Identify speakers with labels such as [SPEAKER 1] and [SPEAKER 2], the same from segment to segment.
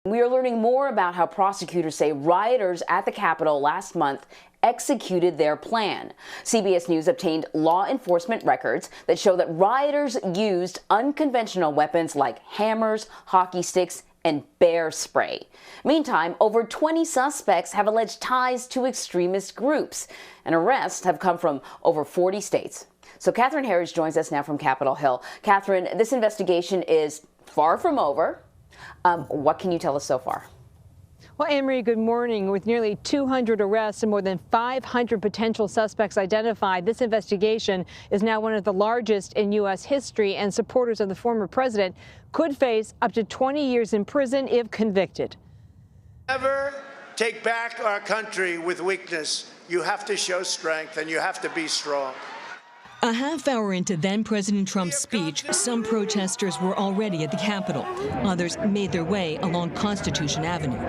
[SPEAKER 1] We are learning more about how prosecutors say rioters at the Capitol last month executed their plan. CBS News obtained law enforcement records that show that rioters used unconventional weapons like hammers, hockey sticks, and bear spray. Meantime, over 20 suspects have alleged ties to extremist groups, and arrests have come from over 40 states. So Catherine Herridge joins us now from Capitol Hill. Catherine, this investigation is far from over. What can you tell us so far?
[SPEAKER 2] Well, Anne-Marie, good morning. With nearly 200 arrests and more than 500 potential suspects identified, this investigation is now one of the largest in U.S. history, and supporters of the former president could face up to 20 years in prison if convicted.
[SPEAKER 3] Never take back our country with weakness. You have to show strength, and you have to be strong.
[SPEAKER 4] A half hour into then-President Trump's speech, some protesters were already at the Capitol. Others made their way along Constitution Avenue,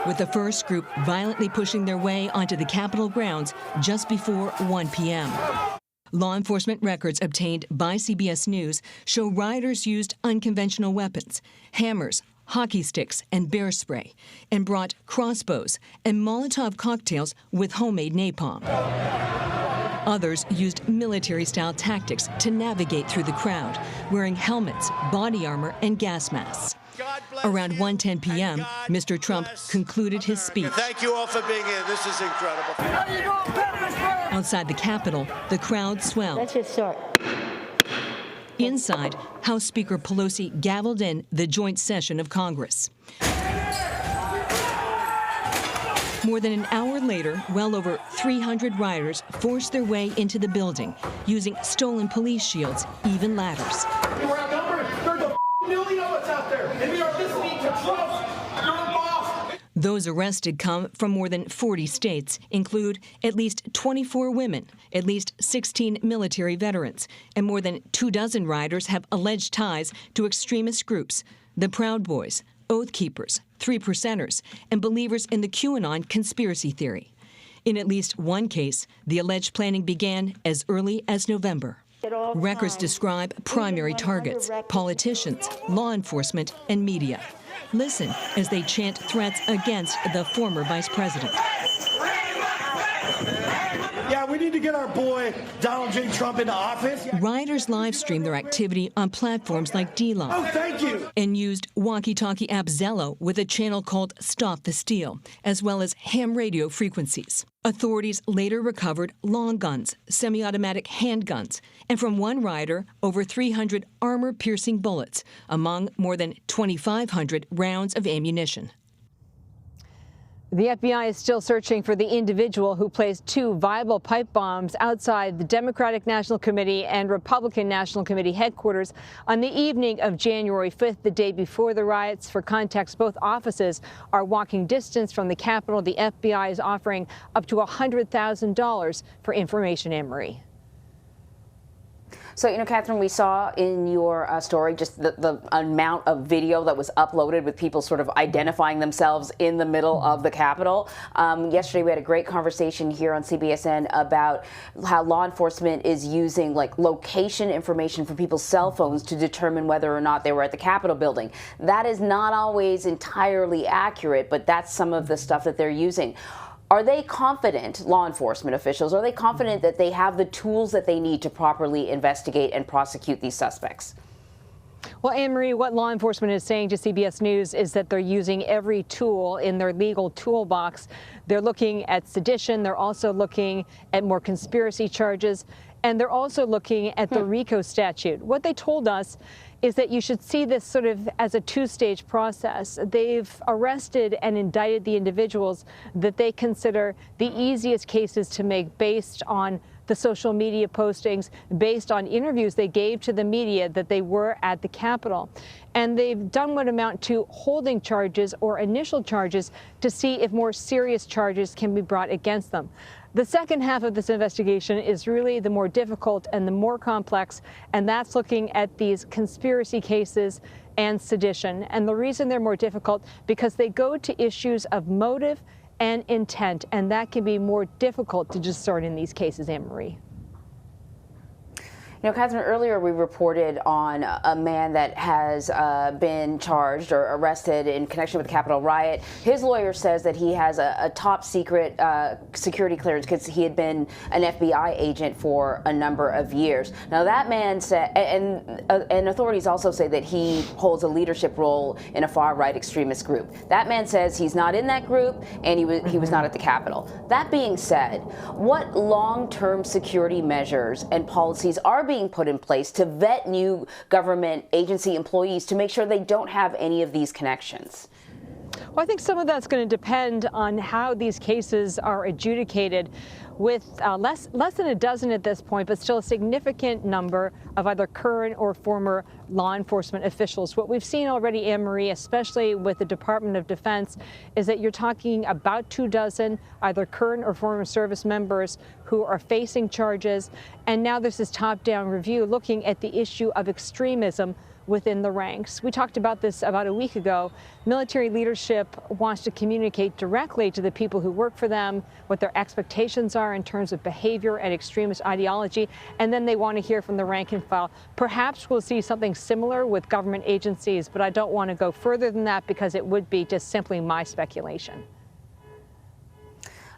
[SPEAKER 4] with the first group violently pushing their way onto the Capitol grounds just before 1 p.m. Law enforcement records obtained by CBS News show rioters used unconventional weapons, hammers, hockey sticks, and bear spray, and brought crossbows and Molotov cocktails with homemade napalm. Others used military-style tactics to navigate through the crowd, wearing helmets, body armor, and gas masks. Around 1:10 p.m., Mr. Trump concluded his speech.
[SPEAKER 3] Thank you all for being here. This is incredible.
[SPEAKER 4] Outside the Capitol, the crowd swelled.
[SPEAKER 5] Let's just start.
[SPEAKER 4] Inside, House Speaker Pelosi gavelled in the joint session of Congress. More than an hour later, well over 300 rioters forced their way into the building, using stolen police shields, even ladders.
[SPEAKER 6] We're outnumbered. There's a million of us out there, and we are listening to Trump. You're the boss.
[SPEAKER 4] Those arrested come from more than 40 states, include at least 24 women, at least 16 military veterans, and more than 24 rioters have alleged ties to extremist groups, the Proud Boys, Oath Keepers, Three Percenters, and believers in the QAnon conspiracy theory. In at least one case, the alleged planning began as early as November. Records describe primary targets: politicians, law enforcement, and media. Listen as they chant threats against the former vice president.
[SPEAKER 6] Yeah, we need to get our boy Donald J. Trump into office.
[SPEAKER 4] Rioters live streamed their activity on platforms like D-Live.
[SPEAKER 6] Oh, thank you.
[SPEAKER 4] And used walkie-talkie app Zello with a channel called Stop the Steal, as well as ham radio frequencies. Authorities later recovered long guns, semi-automatic handguns, and from one rioter, over 300 armor-piercing bullets, among more than 2,500 rounds of ammunition.
[SPEAKER 2] The FBI is still searching for the individual who placed two viable pipe bombs outside the Democratic National Committee and Republican National Committee headquarters on the evening of January 5th, the day before the riots. For context, both offices are walking distance from the Capitol. The FBI is offering up to $100,000 for information, Anne-Marie.
[SPEAKER 1] So, Catherine, we saw in your story just the amount of video that was uploaded with people sort of identifying themselves in the middle of the Capitol. Yesterday, we had a great conversation here on CBSN about how law enforcement is using location information from people's cell phones to determine whether or not they were at the Capitol building. That is not always entirely accurate, but that's some of the stuff that they're using. Are they confident, law enforcement officials, are they confident that they have the tools that they need to properly investigate and prosecute these suspects?
[SPEAKER 2] Well, Anne-Marie, what law enforcement is saying to CBS News is that they're using every tool in their legal toolbox. They're looking at sedition. They're also looking at more conspiracy charges. And they're also looking at the RICO statute. What they told us is that you should see this sort of as a two-stage process. They've arrested and indicted the individuals that they consider the easiest cases to make based on the social media postings, based on interviews they gave to the media that they were at the Capitol. And they've done what amount to holding charges or initial charges to see if more serious charges can be brought against them. The second half of this investigation is really the more difficult and the more complex, and that's looking at these conspiracy cases and sedition. And the reason they're more difficult, because they go to issues of motive and intent, and that can be more difficult to discern in these cases, Anne-Marie.
[SPEAKER 1] You know, Catherine, earlier we reported on a man that has been charged or arrested in connection with the Capitol riot. His lawyer says that he has a top secret security clearance because he had been an FBI agent for a number of years. Now that man said, and authorities also say that he holds a leadership role in a far-right extremist group. That man says he's not in that group and he was not at the Capitol. That being said, what long-term security measures and policies are being put in place to vet new government agency employees to make sure they don't have any of these connections?
[SPEAKER 2] Well, I think some of that's going to depend on how these cases are adjudicated, with less than a dozen at this point, but still a significant number of either current or former law enforcement officials. What we've seen already, Anne-Marie, especially with the Department of Defense, is that you're talking about 24 either current or former service members who are facing charges. And now there's this top-down review looking at the issue of extremism within the ranks. We talked about this about a week ago. Military leadership wants to communicate directly to the people who work for them what their expectations are in terms of behavior and extremist ideology, and then they want to hear from the rank and file. Perhaps we'll see something similar with government agencies, but I don't want to go further than that because it would be just simply my speculation.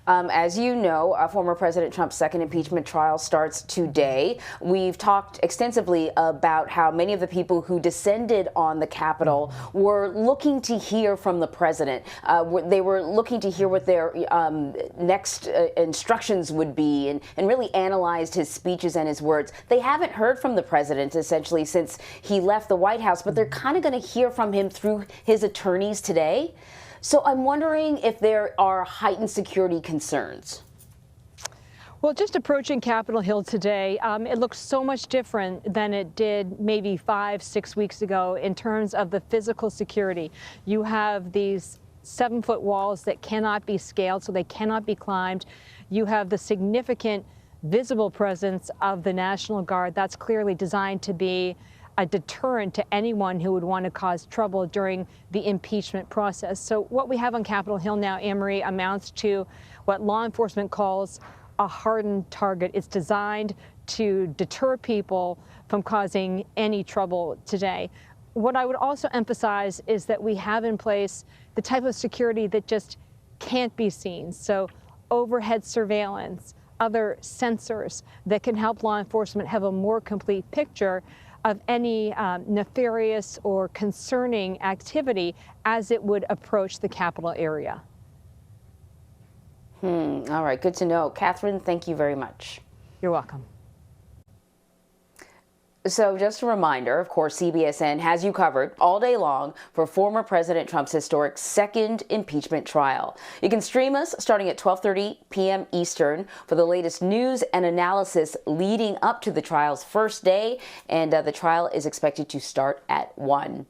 [SPEAKER 1] As you know, former President Trump's second impeachment trial starts today. We've talked extensively about how many of the people who descended on the Capitol were looking to hear from the president. They were looking to hear what their next instructions would be and really analyzed his speeches and his words. They haven't heard from the president essentially since he left the White House, but they're kind of going to hear from him through his attorneys today. So I'm wondering if there are heightened security concerns.
[SPEAKER 2] Well, just approaching Capitol Hill today, it looks so much different than it did maybe 5-6 weeks ago in terms of the physical security. You have these 7-foot walls that cannot be scaled, so they cannot be climbed. You have the significant visible presence of the National Guard. That's clearly designed to be a deterrent to anyone who would want to cause trouble during the impeachment process. So what we have on Capitol Hill now, Anne-Marie, amounts to what law enforcement calls a hardened target. It's designed to deter people from causing any trouble today. What I would also emphasize is that we have in place the type of security that just can't be seen. So overhead surveillance, other sensors that can help law enforcement have a more complete picture of any nefarious or concerning activity as it would approach the Capitol area.
[SPEAKER 1] All right, good to know. Catherine, thank you very much.
[SPEAKER 2] You're welcome.
[SPEAKER 1] So just a reminder, of course, CBSN has you covered all day long for former President Trump's historic second impeachment trial. You can stream us starting at 12:30 p.m. Eastern for the latest news and analysis leading up to the trial's first day, and the trial is expected to start at 1.